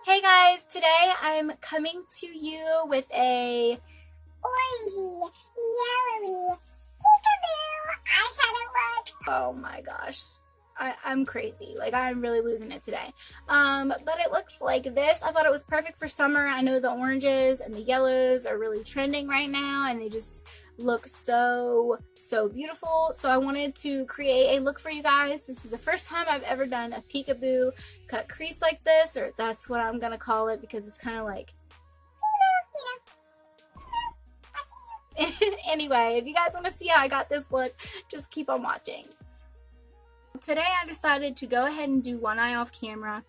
Hey guys, today I'm coming to you with a orangey, yellowy, peekaboo eyeshadow look. oh my gosh, I'm crazy. Like, I'm really losing it today. But it looks like this. I thought it was perfect for summer. I know the oranges and the yellows are really trending right now, and they just look so beautiful. So I wanted to create a look for you guys. This is the first time I've ever done a peekaboo cut crease like this, or that's what I'm gonna call it, because it's kind of like anyway, if you guys want to see how I got this look, just keep on watching. Today I decided to go ahead and do one eye off camera,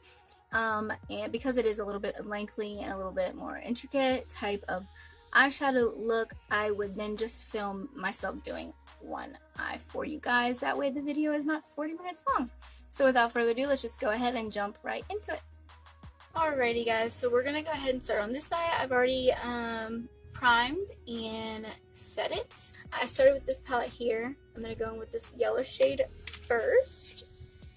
and because it is a little bit lengthy and a little bit more intricate type of eyeshadow look, I would then just film myself doing one eye for you guys. That way the video is not 40 minutes long. So without further ado, let's just go ahead and jump right into it. Alrighty guys, so we're gonna go ahead and start on this eye. I've already primed and set it. I started with this palette here. I'm going to go in with this yellow shade first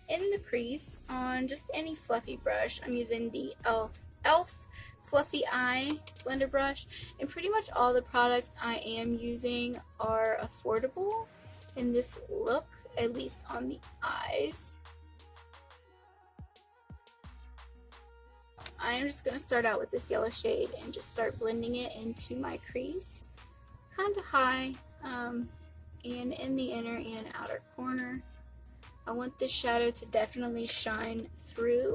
in the crease on just any fluffy brush. I'm using the e.l.f. Fluffy Eye blender brush, and pretty much all the products I am using are affordable in this look, at least on the eyes. I am just going to start out with this yellow shade and just start blending it into my crease, kind of high, and in the inner and outer corner. I want this shadow to definitely shine through.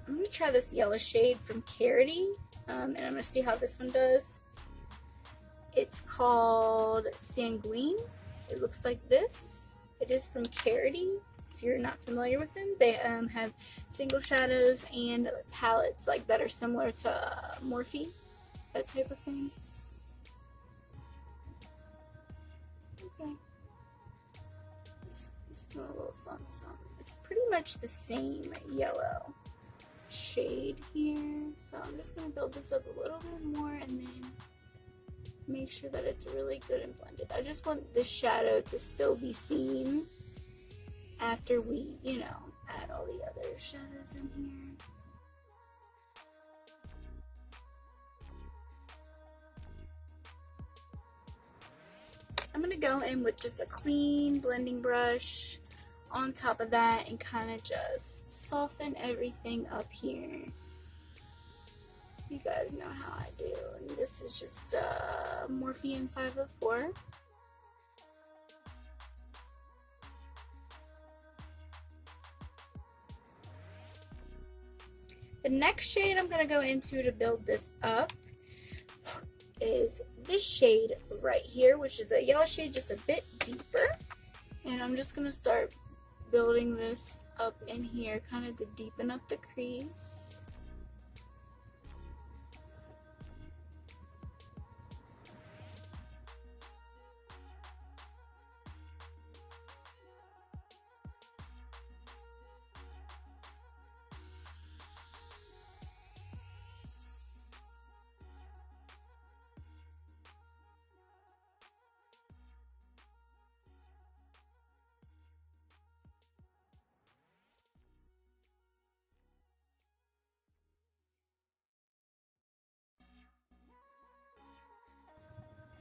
I'm going to try this yellow shade from Carity, and I'm going to see how this one does. It's called Sanguine. It looks like this. It is from Carity. If you're not familiar with them, they have single shadows and palettes like that are similar to Morphe, that type of thing. Okay. Let's do a little something. It's pretty much the same yellow shade here, so I'm just going to build this up a little bit more and then make sure that it's really good and blended. I just want this shadow to still be seen after we, add all the other shadows in here. I'm going to go in with just a clean blending brush on top of that and kind of just soften everything up here. You guys know how I do, and this is just Morphe 504. The next shade I'm going to go into to build this up is this shade right here, which is a yellow shade, just a bit deeper. And I'm just going to start building this up in here, kind of to deepen up the crease.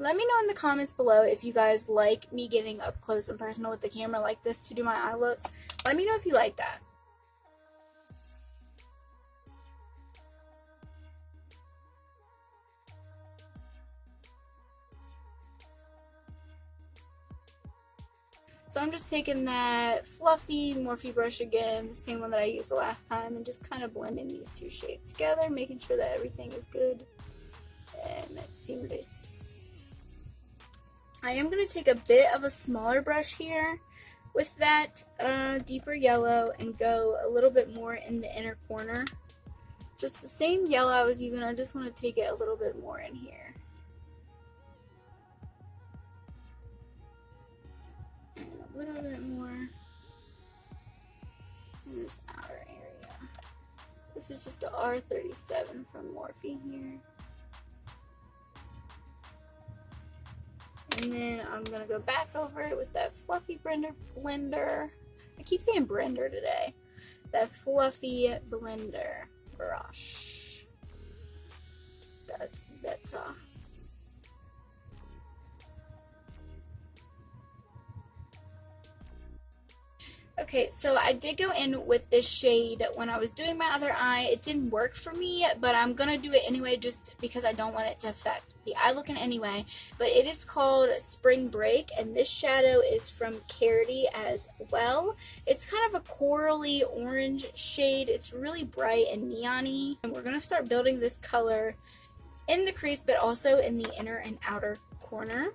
Let me know in the comments below if you guys like me getting up close and personal with the camera like this to do my eye looks. Let me know if you like that. So I'm just taking that fluffy Morphe brush again, the same one that I used the last time, and just kind of blending these two shades together, making sure that everything is good and seamless. I am going to take a bit of a smaller brush here with that deeper yellow and go a little bit more in the inner corner. Just the same yellow I was using, I just want to take it a little bit more in here. And a little bit more in this outer area. This is just the R37 from Morphe here. And then I'm going to go back over it with that fluffy blender. I keep saying blender today. That fluffy blender brush. That's Okay, so I did go in with this shade when I was doing my other eye. It didn't work for me, but I'm going to do it anyway just because I don't want it to affect the eye look in any way. But it is called Spring Break, and this shadow is from Carity as well. It's kind of a corally orange shade. It's really bright and neon-y. And we're going to start building this color in the crease, but also in the inner and outer corner.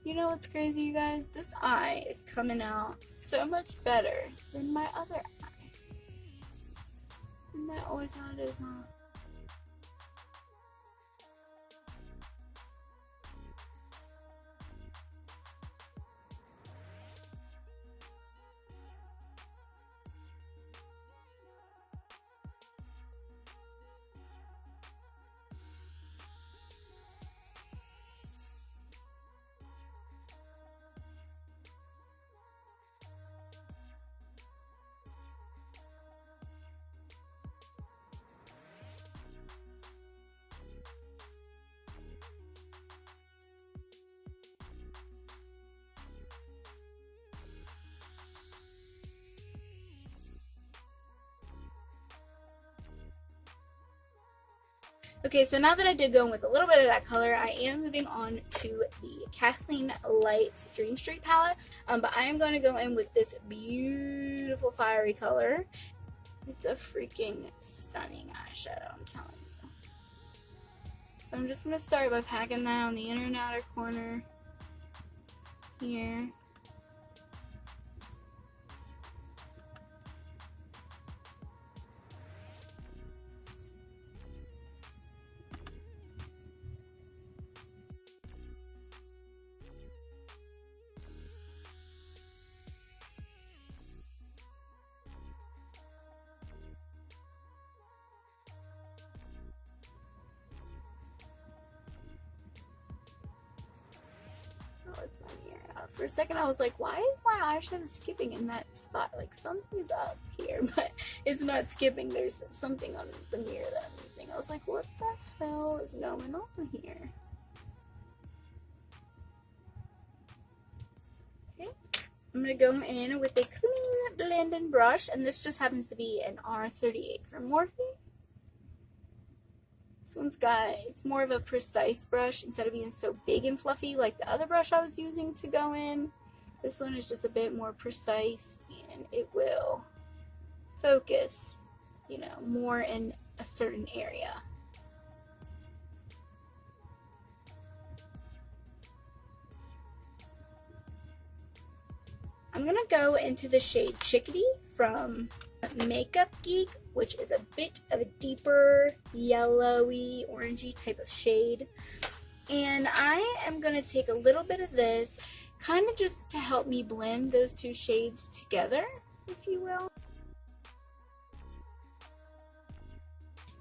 You know what's crazy, you guys? This eye is coming out so much better than my other eye. Isn't that always how it is, huh? Okay, so now that I did go in with a little bit of that color, I am moving on to the Kathleen Lights Dream Street palette. But I am going to go in with this beautiful fiery color. It's a freaking stunning eyeshadow, I'm telling you. So I'm just going to start by packing that on the inner and outer corner here. For a second I was like, why is my eyeshadow skipping in that spot? Like something's up here, but it's not skipping. There's something on the mirror that I'm using. I was like, what the hell is going on here? Okay, I'm going to go in with a clean blending brush, and this just happens to be an R38 from Morphe. This one's it's more of a precise brush instead of being so big and fluffy like the other brush I was using to go in. This one is just a bit more precise, and it will focus, you know, more in a certain area. I'm going to go into the shade Chickadee from Makeup Geek, which is a bit of a deeper yellowy, orangey type of shade. And I am going to take a little bit of this, kind of just to help me blend those two shades together, if you will.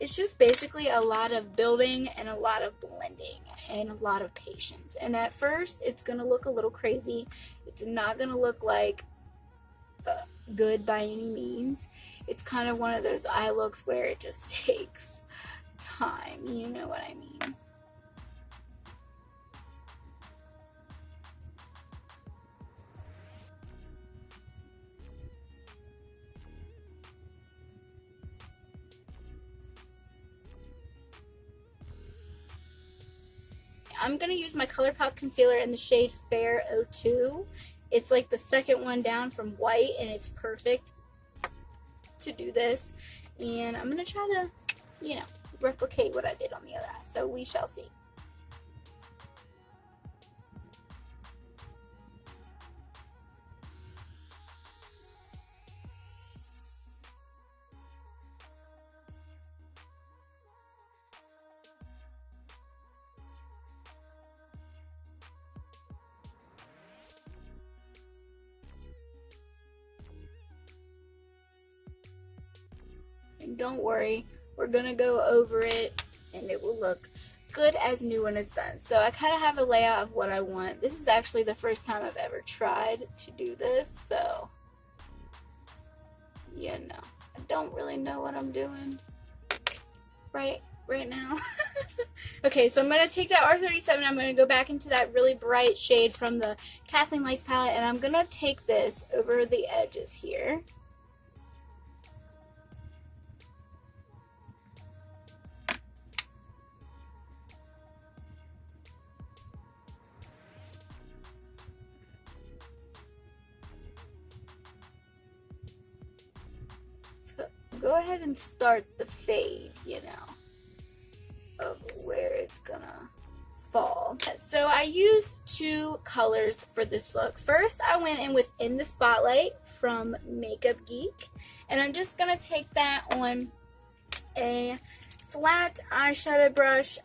It's just basically a lot of building and a lot of blending and a lot of patience. And at first, it's going to look a little crazy. It's not going to look like good by any means. It's kind of one of those eye looks where it just takes time. You know what I mean? I'm going to use my ColourPop concealer in the shade Fair 02. It's like the second one down from white, and it's perfect to do this. And I'm going to try to, you know, replicate what I did on the other eye. So we shall see. And don't worry, we're gonna go over it and it will look good as new when it's done. So I kind of have a layout of what I want. This is actually the first time I've ever tried to do this, so you know, I don't really know what I'm doing right now. Okay, so I'm going to take that R37, I'm going to go back into that really bright shade from the Kathleen Lights palette, and I'm going to take this over the edges here. So go ahead and start the fade, you know, of where it's gonna fall. So I used two colors for this look. First, I went in with In the Spotlight from Makeup Geek, and I'm just gonna take that on a flat eyeshadow brush.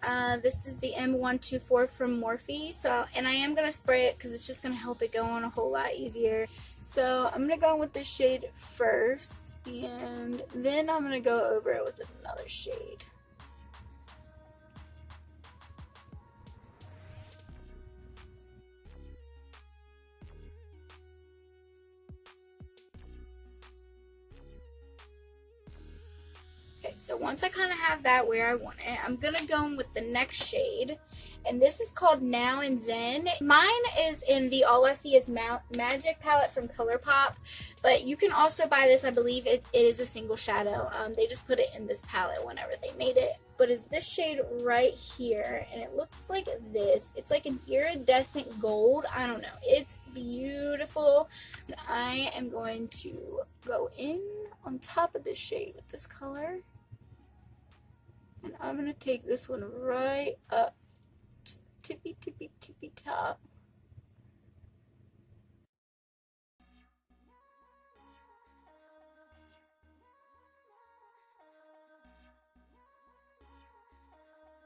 This is the M124 from Morphe. And I am gonna spray it because it's just gonna help it go on a whole lot easier. So I'm gonna go in with this shade first, and then I'm gonna go over it with another shade. So once I kind of have that where I want it, I'm going to go in with the next shade. And this is called Now and Zen. Mine is in the All I See Is Magic palette from ColourPop. But you can also buy this. I believe it is a single shadow. They just put it in this palette whenever they made it. But it's this shade right here. And it looks like this. It's like an iridescent gold. I don't know. It's beautiful. And I am going to go in on top of this shade with this color. And I'm going to take this one right up to the tippy top.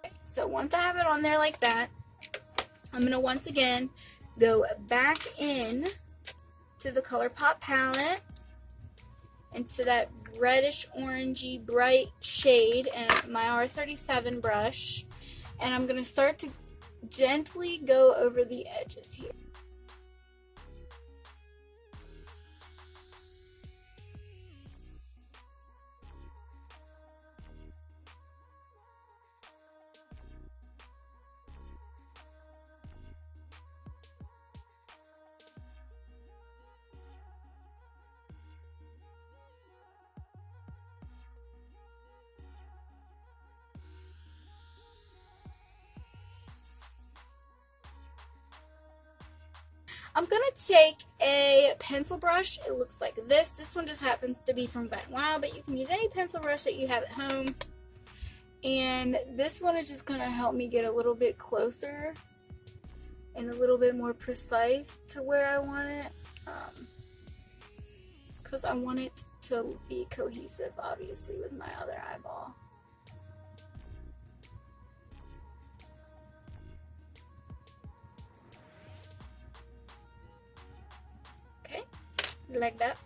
Okay, so once I have it on there like that, I'm going to once again go back in to the ColourPop palette, into that reddish orangey bright shade, and my R37 brush, and I'm going to start to gently go over the edges here. I'm going to take a pencil brush. It looks like this. This one just happens to be from Wet n Wild, but you can use any pencil brush that you have at home. And this one is just going to help me get a little bit closer and a little bit more precise to where I want it. Because I want it to be cohesive, obviously, with my other eyeball. Like that.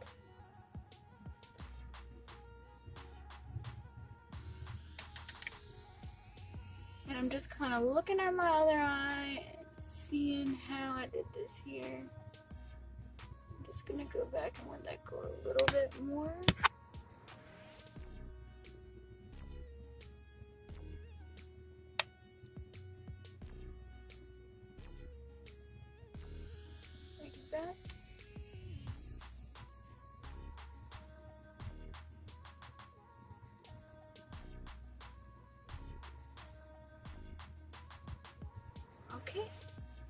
And I'm just kind of looking at my other eye and seeing how I did this here. I'm just gonna go back and let that go a little bit more. Like that. Okay,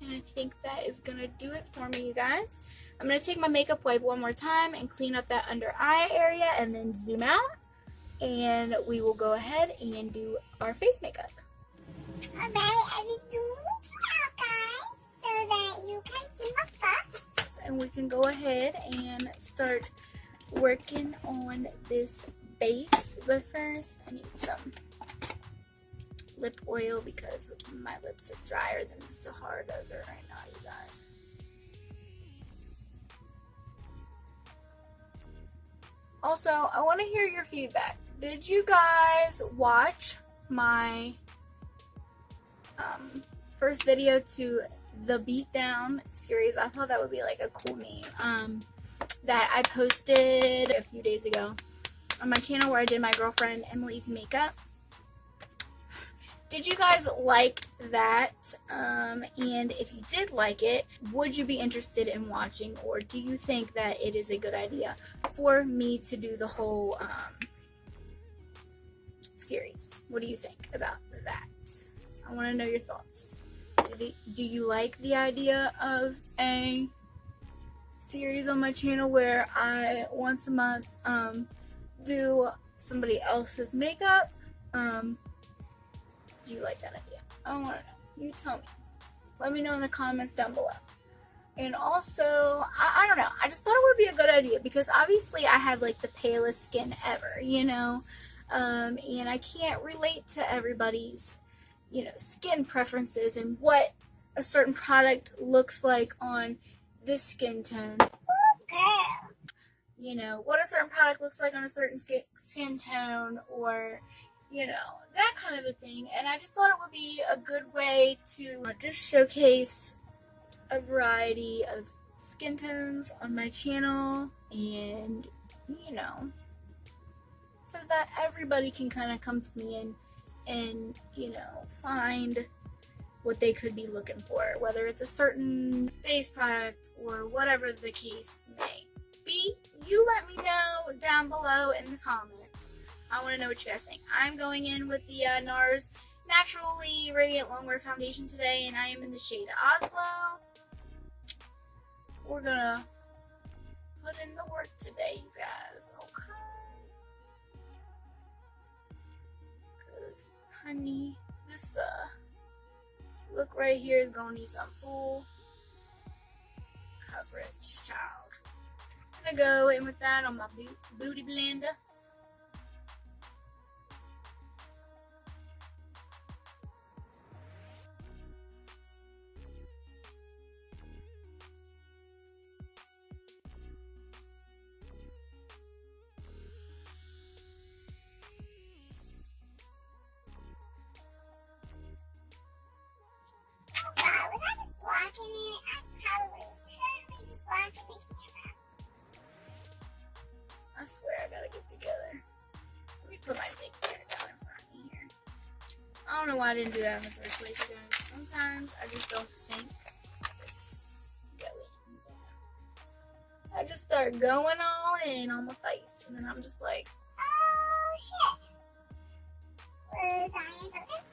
and I think that is going to do it for me, you guys. I'm going to take my makeup wipe one more time and clean up that under eye area and then zoom out. And we will go ahead and do our face makeup. Alright, I just zoomed out, guys, so that you can see my face. And we can go ahead and start working on this base. But first, I need some lip oil because my lips are drier than the Sahara Desert right now, you guys. Also, I want to hear your feedback. did you guys watch my first video to the Beatdown series? I thought that would be like a cool name. That I posted a few days ago on my channel where I did my girlfriend Emily's makeup. Did you guys like that? And if you did like it, would you be interested in watching, or do you think that it is a good idea for me to do the whole series? What do you think about that? I want to know your thoughts. Do you like the idea of a series on my channel where I once a month do somebody else's makeup? Do you like that idea? I want to know. You tell me. Let me know in the comments down below. And also, I don't know. I just thought it would be a good idea because obviously I have like the palest skin ever, you know. And I can't relate to everybody's, you know, skin preferences and what a certain product looks like on this skin tone. You know, what a certain product looks like on a certain skin tone, or, you know, that kind of a thing. And I just thought it would be a good way to just showcase a variety of skin tones on my channel, and, you know, so that everybody can kind of come to me and, you know, find what they could be looking for, whether it's a certain face product or whatever the case may be. You let me know down below in the comments. I want to know what you guys think. I'm going in with the Nars Naturally Radiant Longwear Foundation today, and I am in the shade Oslo. We're gonna put in the work today, you guys, okay? Because, honey, this look right here is gonna need some full coverage, child. I'm gonna go in with that on my booty blender. I swear I gotta get together. Let me put my big hair down in front of me here. I don't know why I didn't do that in the first place, guys. Sometimes I just don't think. Just go in. I just start going on and on my face, and then I'm just like, Oh shit. Was I in focus?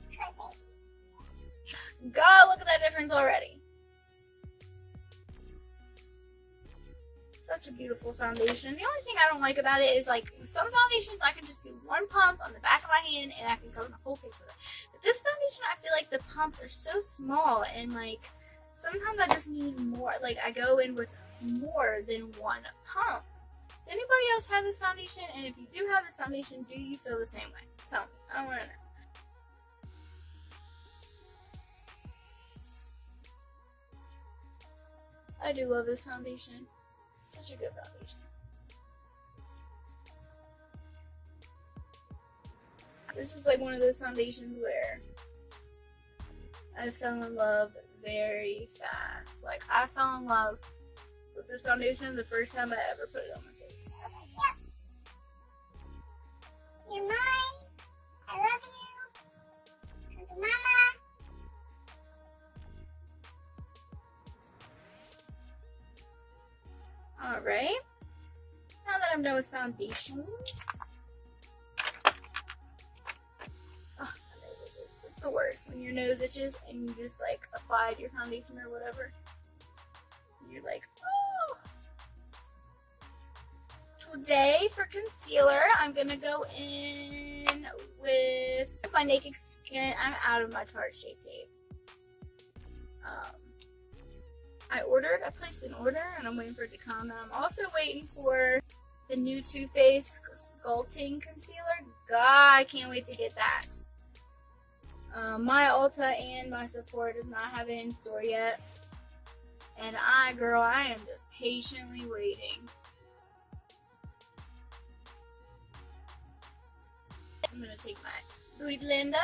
Could be. God, look at that difference already. Such a beautiful foundation. The only thing I don't like about it is, like, some foundations I can just do one pump on the back of my hand and I can cover my whole face with it. But this foundation, I feel like the pumps are so small, and like sometimes I just need more. Like, I go in with more than one pump. Does anybody else have this foundation? And if you do have this foundation, do you feel the same way? Tell me. I want to know. I do love this foundation. Such a good foundation. This was like one of those foundations where I fell in love very fast. Like, I fell in love with this foundation the first time I ever put it on my face. I was like, yep. You're mine. I love you. Come to mama. Alright. Now that I'm done with foundation. Oh, my nose itches. It's the worst when your nose itches and you just like applied your foundation or whatever. You're like, oh. Today for concealer, I'm gonna go in with my Naked Skin. I'm out of my Tarte Shape Tape. I placed an order and I'm waiting for it to come. And I'm also waiting for the new Too Faced Sculpting Concealer. God, I can't wait to get that. My Ulta and my Sephora does not have it in store yet. And girl, I am just patiently waiting. I'm gonna take my Beauty Blender.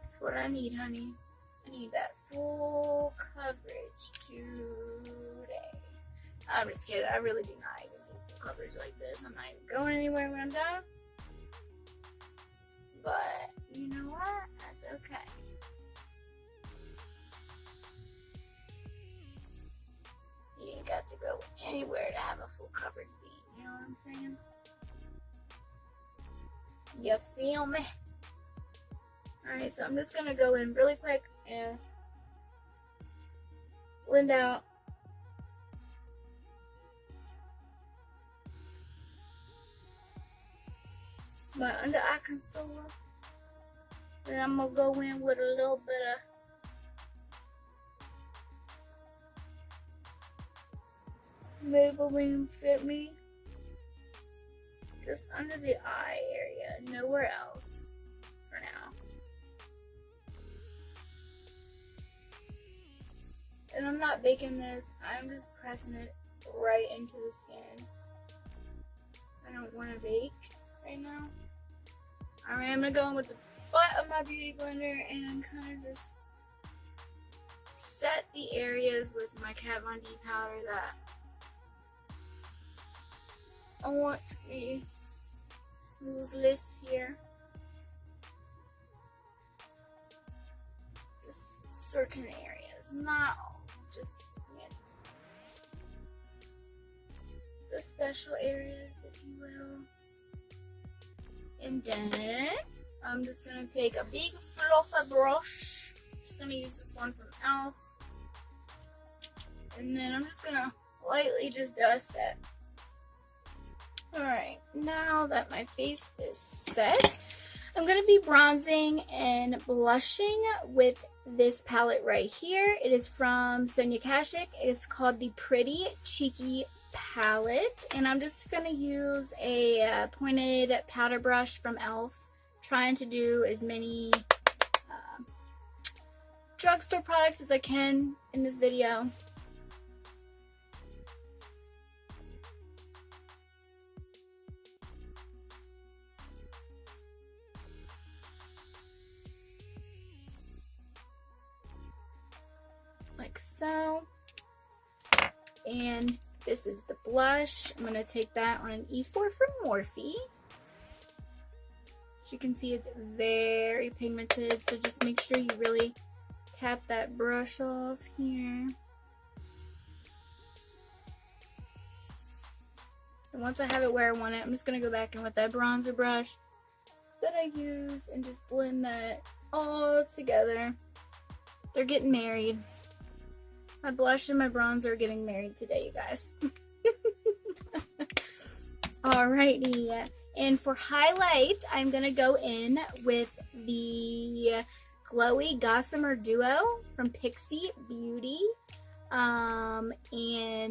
That's what I need, honey. I need that full coverage today. I'm just kidding. I really do not even need full coverage like this. I'm not even going anywhere when I'm done. But you know what? That's okay. You ain't got to go anywhere to have a full coverage beat. You know what I'm saying? You feel me? Alright, so I'm just going to go in really quick and blend out my under eye concealer. Then I'm going to go in with a little bit of Maybelline Fit Me. Just under the eye area, nowhere else for now. And I'm not baking this, I'm just pressing it right into the skin. I don't want to bake right now. Alright, I'm going to go in with the butt of my Beauty Blender and kind of just set the areas with my Kat Von D powder that I want to be smoothless here. Just certain areas, not all, just the special areas, if you will. And then I'm just gonna take a big fluffy brush. Just gonna use this one from e.l.f. And then I'm just gonna lightly just dust that. Alright, now that my face is set, I'm going to be bronzing and blushing with this palette right here. It is from Sonia Kashuk. It is called the Pretty Cheeky palette. And I'm just going to use a pointed powder brush from e.l.f. Trying to do as many drugstore products as I can in this video. Like so. And this is the blush. I'm going to take that on an E4 from Morphe. As you can see, it's very pigmented, so just make sure you really tap that brush off here. And once I have it where I want it, I'm just going to go back in with that bronzer brush that I use and just blend that all together. They're getting married. My blush and my bronzer are getting married today, you guys. Alrighty. And for highlight, I'm going to go in with the Glowy Gossamer Duo from Pixie Beauty. And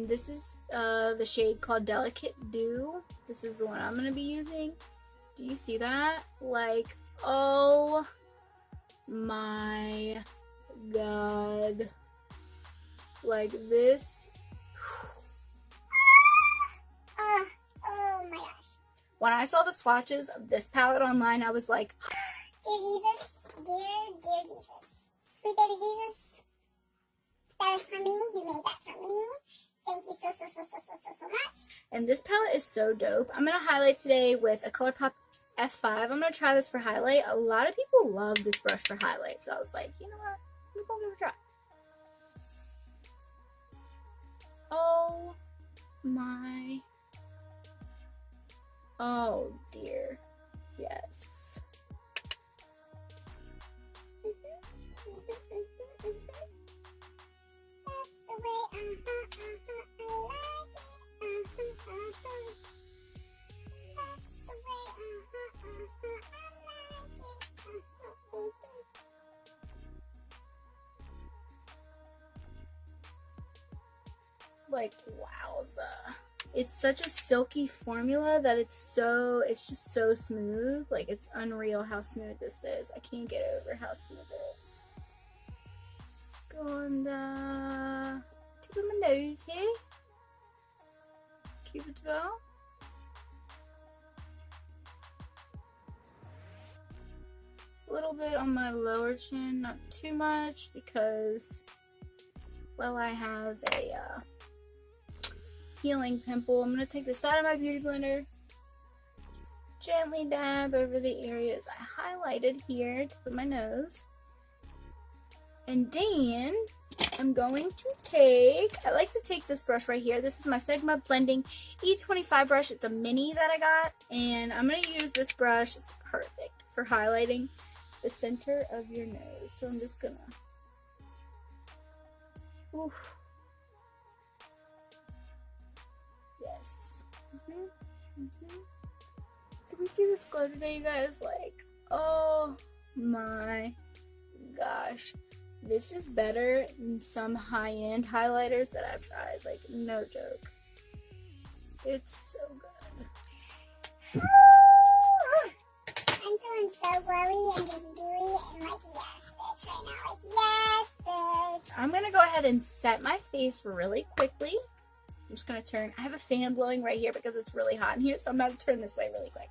this is the shade called Delicate Dew. This is the one I'm going to be using. Do you see that? Like, oh my god. Like this. Oh my gosh. When I saw the swatches of this palette online, I was like, Dear Jesus, dear Jesus, sweet baby Jesus, that is for me. You made that for me. Thank you so much. and this palette is so dope. I'm going to highlight today with a ColourPop F5. I'm going to try this for highlight. A lot of people love this brush for highlight, so I was like, you know what? I'm going to give it a try. Oh my. Oh dear. Yes. like, wowza. It's such a silky formula that it's just so smooth. Like, it's unreal how smooth this is. I can't get over how smooth it is. Go on the tip of my nose here. Cupid's bow. A little bit on my lower chin, not too much, because, well, I have a healing pimple. I'm going to take the side of my beauty blender, gently dab over the areas I highlighted here, tip of my nose. And then I'm going to take, I like to take this brush right here. This is my Sigma Blending E25 brush. It's a mini that I got. And I'm going to use this brush. It's perfect for highlighting the center of your nose. So I'm just going to, oof. Yes. Can we see this glow today, you guys? Like, oh my gosh. This is better than some high-end highlighters that I've tried. Like, no joke. It's so good. I'm feeling so glowy and just dewy and like, yes, bitch, right now. Like, yes, bitch. I'm going to go ahead and set my face really quickly. I'm just going to turn. I have a fan blowing right here because it's really hot in here, so I'm going to turn this way really quick.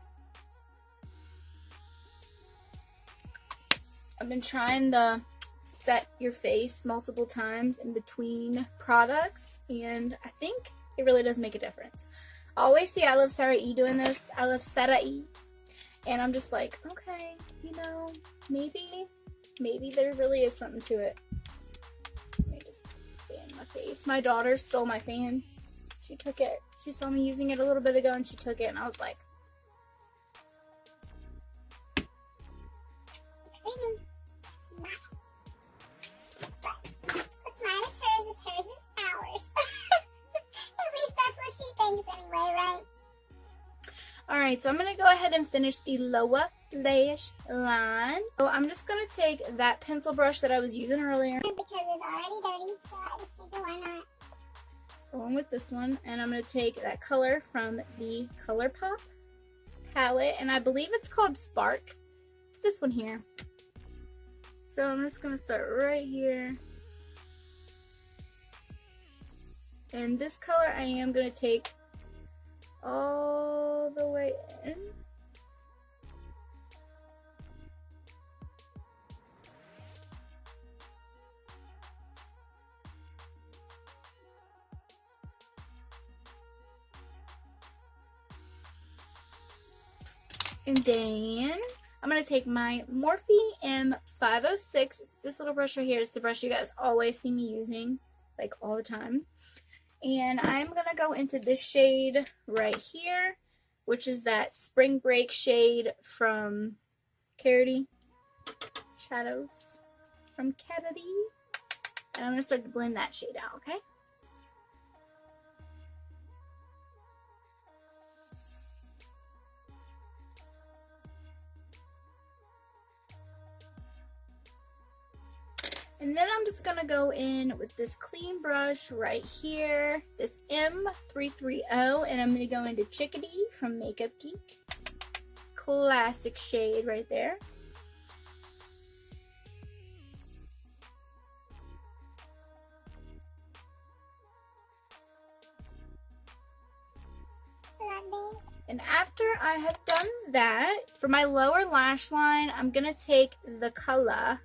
I've been trying the set your face multiple times in between products, and I think it really does make a difference. I always see I Love Sarah E doing this. I Love Sarah E. And I'm just like, okay, you know, maybe there really is something to it. Let me just fan my face. My daughter stole my fan. She took it. She saw me using it a little bit ago and she took it, and I was like, alright, so I'm going to go ahead and finish the lower lash line. So I'm just going to take that pencil brush that I was using earlier. Because it's already dirty, so I just figured why not. Along with this one, and I'm going to take that color from the ColourPop palette, and I believe it's called Spark. It's this one here. So I'm just going to start right here. And this color I am going to take all the way in. And then I'm going to take my Morphe M506. It's this little brush right here. It's the brush you guys always see me using, like all the time. And I'm going to go into this shade right here, which is that Spring Break shade from Carity. Shadows from Carity. And I'm going to start to blend that shade out, okay? And then I'm just going to go in with this clean brush right here, this M330, and I'm going to go into Chickadee from Makeup Geek. Classic shade right there. And after I have done that, for my lower lash line, I'm going to take the color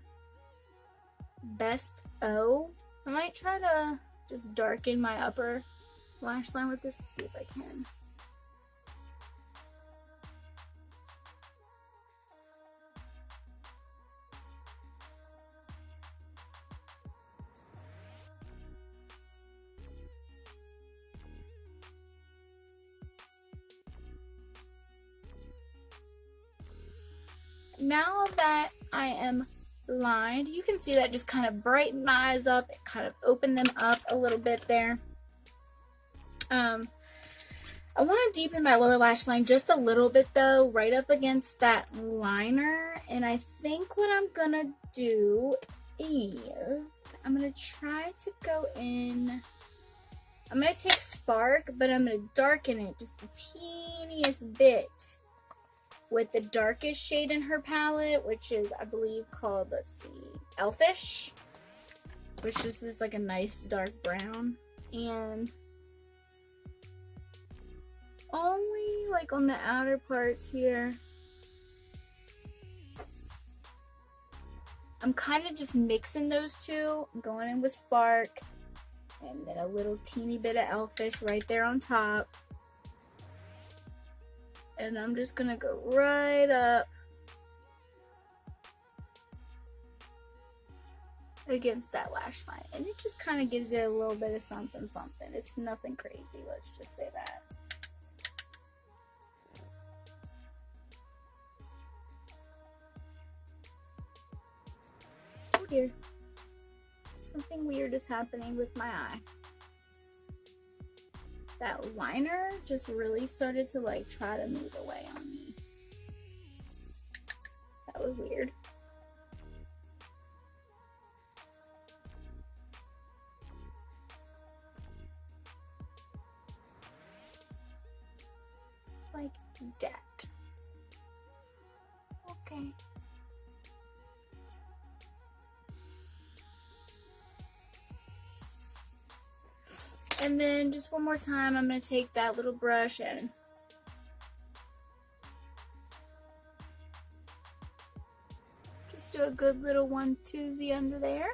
Best O. I might try to just darken my upper lash line with this. Let's see if I can. Now that I am lined, you can see that just kind of brightened my eyes up. It kind of opened them up a little bit there. I want to deepen my lower lash line just a little bit though, right up against that liner. And I think what I'm gonna do is I'm gonna try to go in I'm going to take Spark, but I'm going to darken it just the teeniest bit with the darkest shade in her palette, which is, I believe, called, let's see, Elfish, which just is like a nice dark brown. And only like on the outer parts here, I'm kind of just mixing those two. I'm going in with Spark, and then a little teeny bit of Elfish right there on top. And I'm just gonna go right up against that lash line. And it just kind of gives it a little bit of something something. It's nothing crazy, let's just say that. Oh dear. Something weird is happening with my eye. That liner just really started to like try to move away on me. That was weird. Like that. Okay. And then just one more time, I'm going to take that little brush and just do a good little 1-2-zy under there.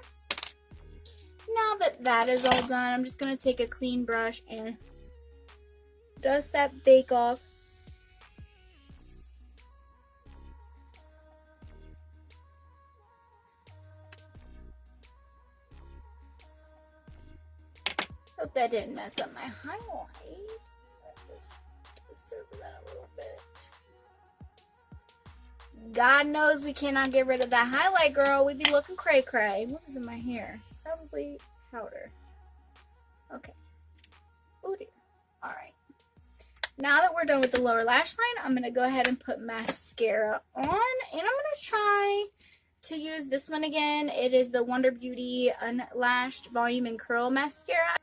Now that that is all done, I'm just going to take a clean brush and dust that bake off. Hope that didn't mess up my highlight. Just over that a little bit. God knows we cannot get rid of that highlight, girl. We'd be looking cray cray. What is in my hair? Probably powder. Okay. Oh dear. Alright. Now that we're done with the lower lash line, I'm going to go ahead and put mascara on. And I'm going to try to use this one again. It is the Wonder Beauty Unlashed Volume and Curl Mascara.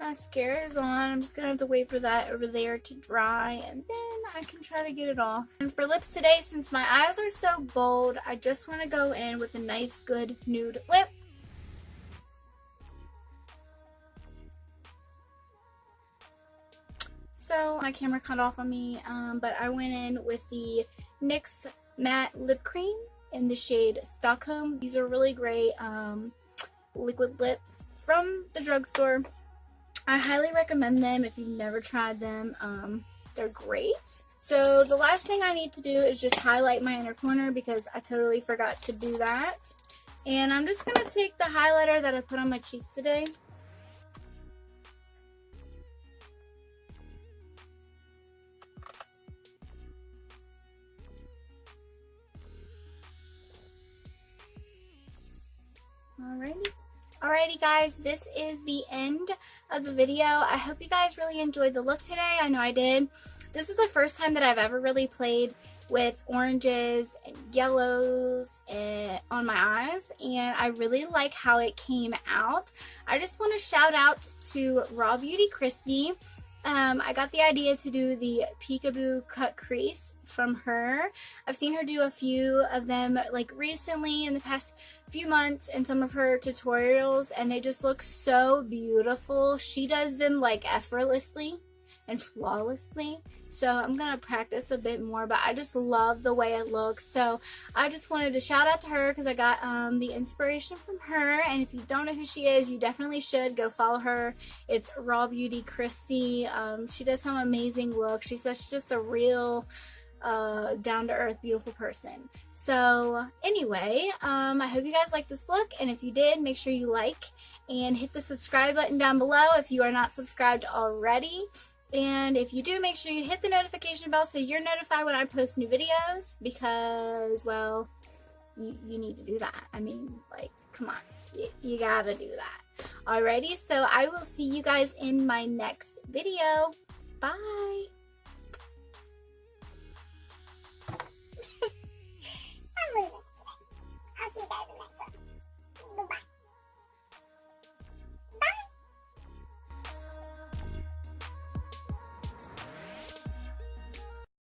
Mascara is on. I'm just gonna have to wait for that over there to dry, and then I can try to get it off. And for lips today, since my eyes are so bold, I just want to go in with a nice good nude lip. So my camera cut off on me, but I went in with the NYX Matte Lip Cream in the shade Stockholm. These are really great liquid lips from the drugstore. I highly recommend them if you've never tried them. They're great. So the last thing I need to do is just highlight my inner corner because I totally forgot to do that. And I'm just going to take the highlighter that I put on my cheeks today. Alrighty guys, this is the end of the video. I hope you guys really enjoyed the look today. I know I did. This is the first time that I've ever really played with oranges and yellows on my eyes, and I really like how it came out. I just want to shout out to Raw Beauty Christy. I got the idea to do the Peekaboo cut crease from her. I've seen her do a few of them like recently in the past few months in some of her tutorials, and they just look so beautiful. She does them like effortlessly and flawlessly. So I'm going to practice a bit more, but I just love the way it looks. So I just wanted to shout out to her because I got the inspiration from her. And if you don't know who she is, you definitely should go follow her. It's Raw Beauty Christy. She does some amazing looks. She's just a real down-to-earth beautiful person. So anyway, I hope you guys like this look, and if you did, make sure you like and hit the subscribe button down below if you are not subscribed already. And if you do, make sure you hit the notification bell so you're notified when I post new videos, because, well, you need to do that. I mean, like, come on, you gotta do that. Alrighty, so I will see you guys in my next video. Bye!